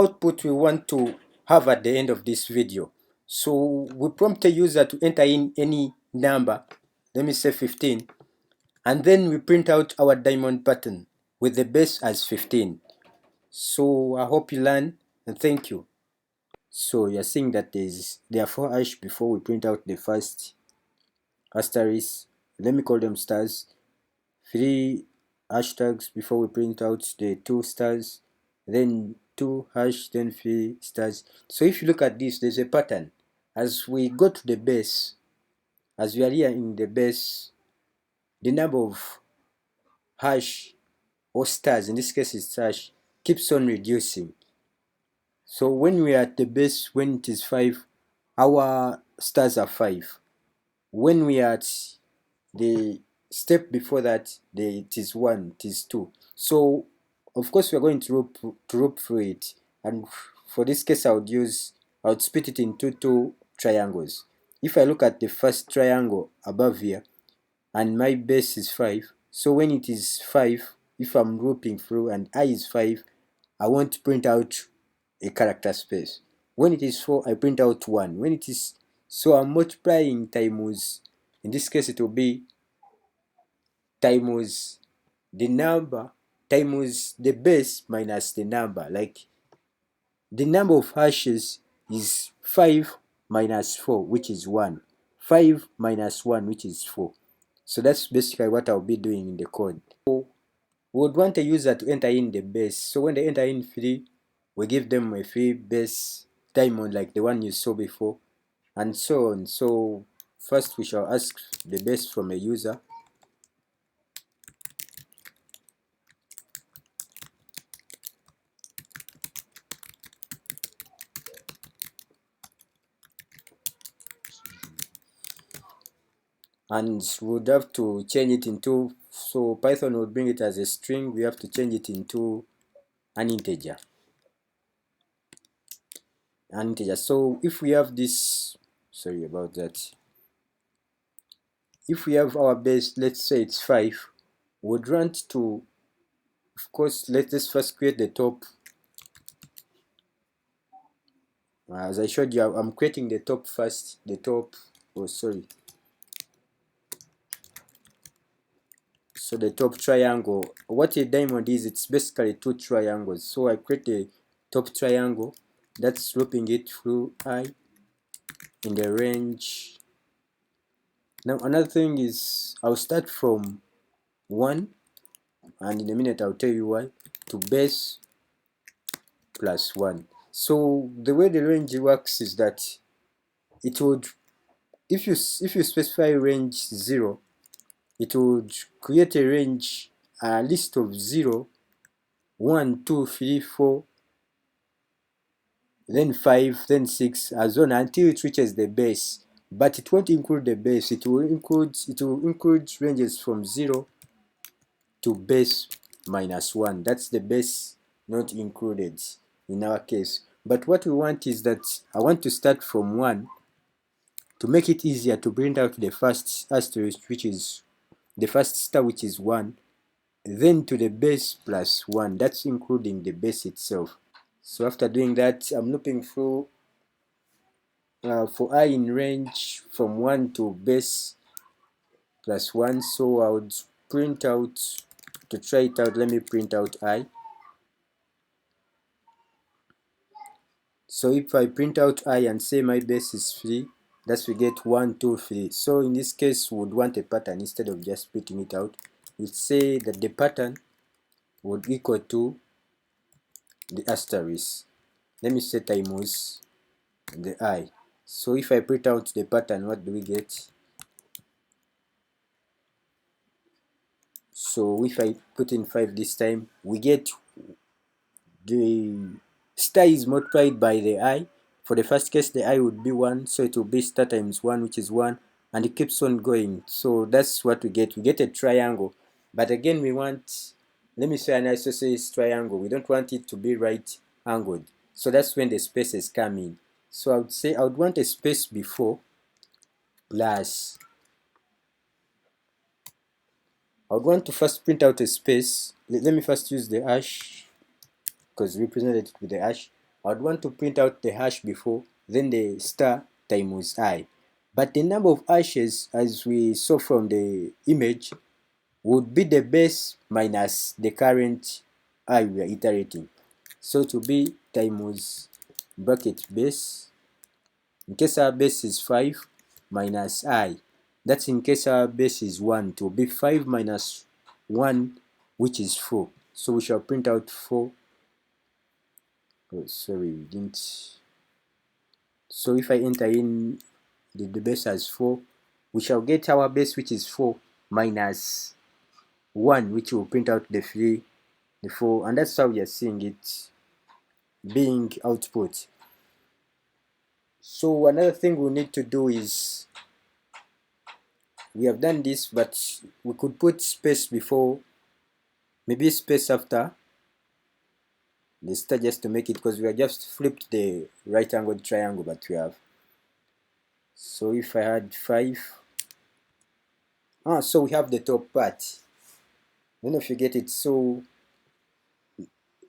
output we want to have at the end of this video. So we prompt a user to enter in any number, let me say 15, and then we print out our diamond pattern with the base as 15. So I hope you learn, and thank you. So you're seeing that there are 4 hash before we print out the first asterisk, let me call them stars, 3 hashtags before we print out the 2 stars, then 2 hash, then 3 stars. So if you look at this, there's a pattern. As we go to the base, as we are here in the base, the number of hash or stars, in this case it's hash, keeps on reducing. So when we are at the base, when it is 5, our stars are 5. When we are at the step before that, it is 1, it is 2. So of course we are going to loop through it, and for this case I would split it into 2 triangles. If I look at the first triangle above here, and my base is 5, so when it is 5, if I'm looping through and I is 5, I want to print out a character space. When it is 4, I print out 1. When it is, so I'm multiplying times, in this case it will be times the number times the base minus the number. Like the number of hashes is 5 minus 4, which is 1. 5 minus 1, which is 4. So that's basically what I'll be doing in the code. So we would want a user to enter in the base. So when they enter in 3, we give them a free base diamond like the one you saw before, and so on. So first we shall ask the base from a user. And we would have to change it into, so Python would bring it as a string, we have to change it into an integer. So if we have this, sorry about that, if we have our base, let's say it's 5, we would want to, of course, let's first create the top. As I showed you, I'm creating the top first, the top, oh sorry, so the top triangle. What a diamond is, it's basically 2 triangles. So I create a top triangle, that's looping it through I in the range. Now another thing is, I'll start from 1, and in a minute I'll tell you why, to base plus 1. So the way the range works is that it would, if you specify range 0, it would create a range, a list of 0, 1, 2, 3, 4, then 5, then 6, as on until it reaches the base. But it won't include the base. It will include ranges from 0 to base minus 1. That's the base not included in our case. But what we want is that I want to start from 1 to make it easier to print out the first asterisk, which is the first star, which is 1, then to the base plus 1. That's including the base itself. So after doing that, I'm looping through for I in range from 1 to base plus 1. So I would print out, to try it out, let me print out I. So if I print out I and say my base is 3, that's we get 1, 2, 3. So in this case, we would want a pattern instead of just splitting it out. We'd say that the pattern would equal to the asterisk. Let me say times the I. So if I print out the pattern, what do we get? So if I put in 5 this time, we get the star is multiplied by the I. For the first case, the I would be 1, so it will be star times 1, which is 1, and it keeps on going. So that's what we get. We get a triangle. But again, we want, let me say an isosceles triangle. We don't want it to be right angled. So that's when the spaces come in. So I would say I would want a space before plus, I would want to first print out a space. Let me first use the hash, because we represented it with the hash. I would want to print out the hash before, then the star times I. But the number of hashes, as we saw from the image, would be the base minus the current I we are iterating. So to be times bracket base, in case our base is 5 minus I, that's in case our base is 1, to be 5 minus 1, which is 4. So we shall print out 4. Oh, sorry, we didn't. So if I enter in the base as 4, we shall get our base, which is 4, minus 1, which will print out the 3, the 4, and that's how we are seeing it being output. So another thing we need to do is, we have done this, but we could put space before, maybe space after the star, just to make it, because we have just flipped the right angled triangle, but we have. So if I had 5, so we have the top part. I don't know if you get it. So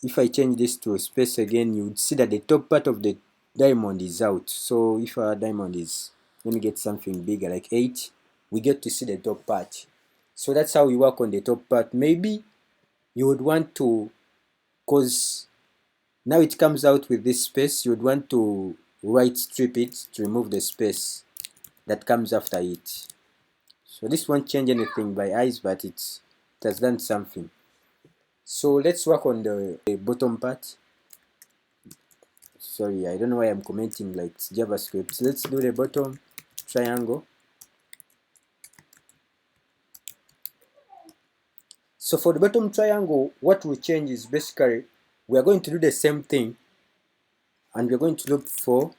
if I change this to space again, you would see that the top part of the diamond is out. So if our diamond is, let me get something bigger, like 8, we get to see the top part. So that's how we work on the top part. Maybe you would want to, because now it comes out with this space, you would want to right strip it to remove the space that comes after it. So this won't change anything by eyes, but it has done something. So let's work on the bottom part. Sorry, I don't know why I'm commenting like JavaScript. Let's do the bottom triangle. So for the bottom triangle, what will change is basically we are going to do the same thing, and we're going to look for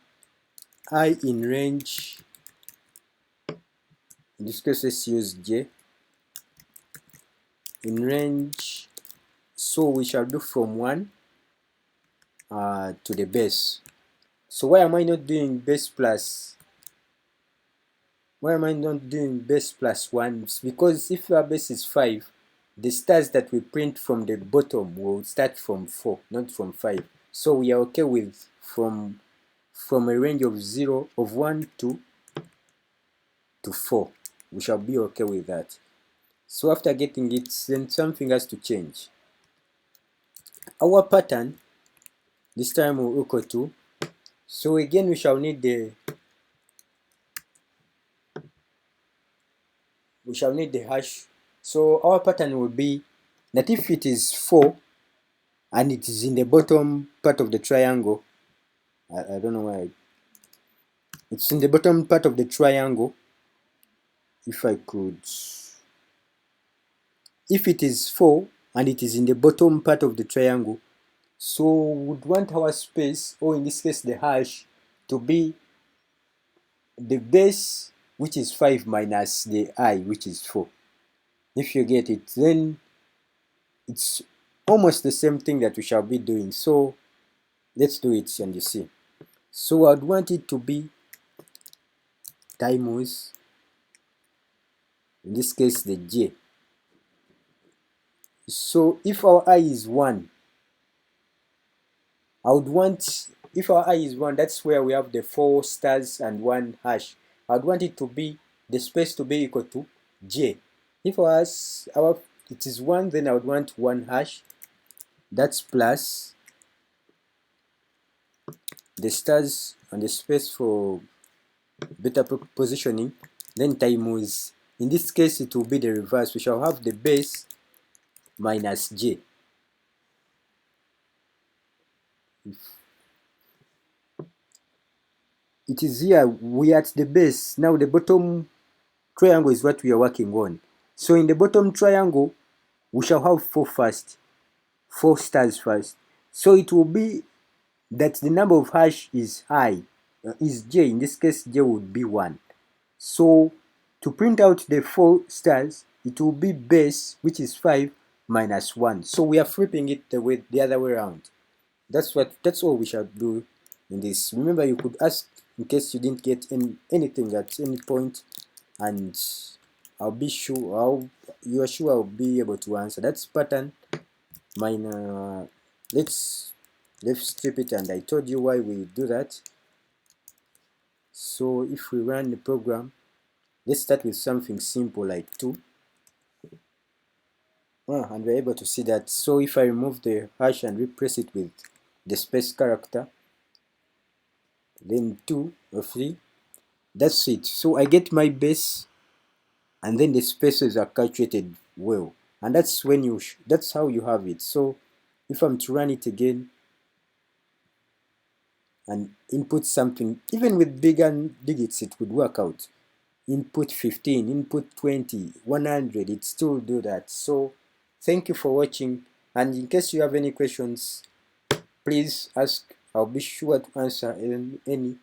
I in range. In this case, let's use J in range. So we shall do from 1 to the base. So why am I not doing base plus? Why am I not doing base plus 1? It's because if our base is 5, the stars that we print from the bottom will start from 4, not from 5. So we are okay with from a range of 1 to 4. We shall be okay with that. So after getting it, then something has to change. Our pattern this time will equal to, so again we shall need the hash. So our pattern will be that if it is 4 and it is in the bottom part of the triangle, I don't know why it's in the bottom part of the triangle. If it is 4 and it is in the bottom part of the triangle, so we would want our space, or in this case the hash, to be the base, which is 5, minus the I, which is 4. If you get it, then it's almost the same thing that we shall be doing. So let's do it and you see. So I'd want it to be times, in this case, the J. So if our I is 1, I would want, if our I is 1, that's where we have the 4 stars and 1 hash. I would want it to be, the space to be equal to J. If it is 1, then I would want 1 hash. That's plus the stars and the space for better positioning, then times, in this case it will be the reverse. We shall have the base minus J. It is here, we are at the base. Now the bottom triangle is what we are working on. So in the bottom triangle, we shall have 4 stars first. So it will be that the number of hash is is J. In this case, J would be 1. So to print out the 4 stars, it will be base, which is 5, minus 1. So we are flipping it the other way around. That's all we shall do in this. Remember, you could ask in case you didn't get anything at any point, and you are sure I'll be able to answer. That's pattern minor. Let's let's strip it, and I told you why we do that. So if we run the program, let's start with something simple like 2. And we're able to see that. So if I remove the hash and replace it with the space character, then 2 or 3, that's it. So I get my base, and then the spaces are calculated well, and that's when that's how you have it. So if I'm to run it again and input something, even with bigger digits, it would work out. Input 15, input 20, 100, it still do that. So thank you for watching, and in case you have any questions, please ask. I'll be sure to answer any.